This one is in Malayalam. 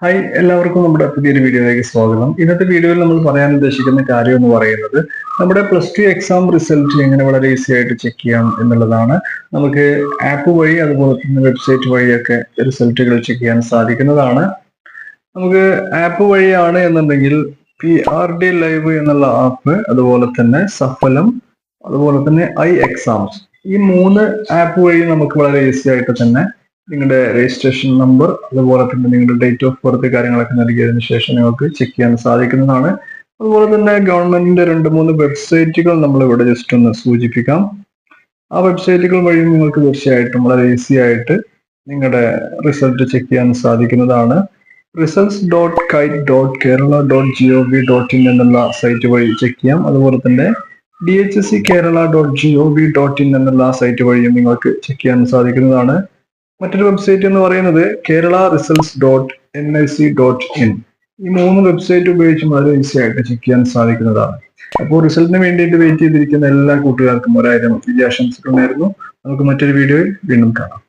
ഹായ്, എല്ലാവർക്കും നമ്മുടെ പുതിയൊരു വീഡിയോയിലേക്ക് സ്വാഗതം. ഇന്നത്തെ വീഡിയോയിൽ നമ്മൾ പറയാൻ ഉദ്ദേശിക്കുന്ന കാര്യം എന്ന് പറയുന്നത് നമ്മുടെ +2 എക്സാം റിസൾട്ട് എങ്ങനെ വളരെ ഈസി ആയിട്ട് ചെക്ക് ചെയ്യാം എന്നുള്ളതാണ്. നമുക്ക് ആപ്പ് വഴി അതുപോലെ തന്നെ വെബ്സൈറ്റ് വഴിയൊക്കെ റിസൾട്ടുകൾ ചെക്ക് ചെയ്യാൻ സാധിക്കുന്നതാണ്. നമുക്ക് ആപ്പ് വഴിയാണ് എന്നുണ്ടെങ്കിൽ PRD ലൈവ് എന്നുള്ള ആപ്പ്, അതുപോലെ തന്നെ സഫലം, അതുപോലെ തന്നെ iExams, ഈ 3 ആപ്പ് വഴി നമുക്ക് വളരെ ഈസി ആയിട്ട് തന്നെ നിങ്ങളുടെ രജിസ്ട്രേഷൻ നമ്പർ അതുപോലെ തന്നെ നിങ്ങളുടെ ഡേറ്റ് ഓഫ് ബർത്ത് കാര്യങ്ങളൊക്കെ നൽകിയതിനു ശേഷം നിങ്ങൾക്ക് ചെക്ക് ചെയ്യാൻ സാധിക്കുന്നതാണ്. അതുപോലെ തന്നെ ഗവൺമെന്റിന്റെ 2-3 വെബ്സൈറ്റുകൾ നമ്മൾ ഇവിടെ ജസ്റ്റ് ഒന്ന് സൂചിപ്പിക്കാം. ആ വെബ്സൈറ്റുകൾ വഴി നിങ്ങൾക്ക് തീർച്ചയായിട്ടും വളരെ ഈസി ആയിട്ട് നിങ്ങളുടെ റിസൾട്ട് ചെക്ക് ചെയ്യാൻ സാധിക്കുന്നതാണ്. results.kite.kerala.gov.in എന്നുള്ള സൈറ്റ് വഴി ചെക്ക് ചെയ്യാം. അതുപോലെ തന്നെ dhskerala.gov.in എന്നുള്ള സൈറ്റ് വഴിയും നിങ്ങൾക്ക് ചെക്ക് ചെയ്യാൻ സാധിക്കുന്നതാണ്. മറ്റൊരു വെബ്സൈറ്റ് എന്ന് പറയുന്നത് keralaresults.nic.in. ഈ 3 വെബ്സൈറ്റ് ഉപയോഗിച്ച് വളരെ ഈസി ആയിട്ട് ചെക്ക് ചെയ്യാൻ സാധിക്കുന്നതാണ്. അപ്പോൾ റിസൾട്ടിന് വേണ്ടിയിട്ട് വെയിറ്റ് ചെയ്തിരിക്കുന്ന എല്ലാ കൂട്ടുകാർക്കും 1000 വിജയാശംസകൾ നേരുന്നു. നമുക്ക് മറ്റൊരു വീഡിയോയിൽ വീണ്ടും കാണാം.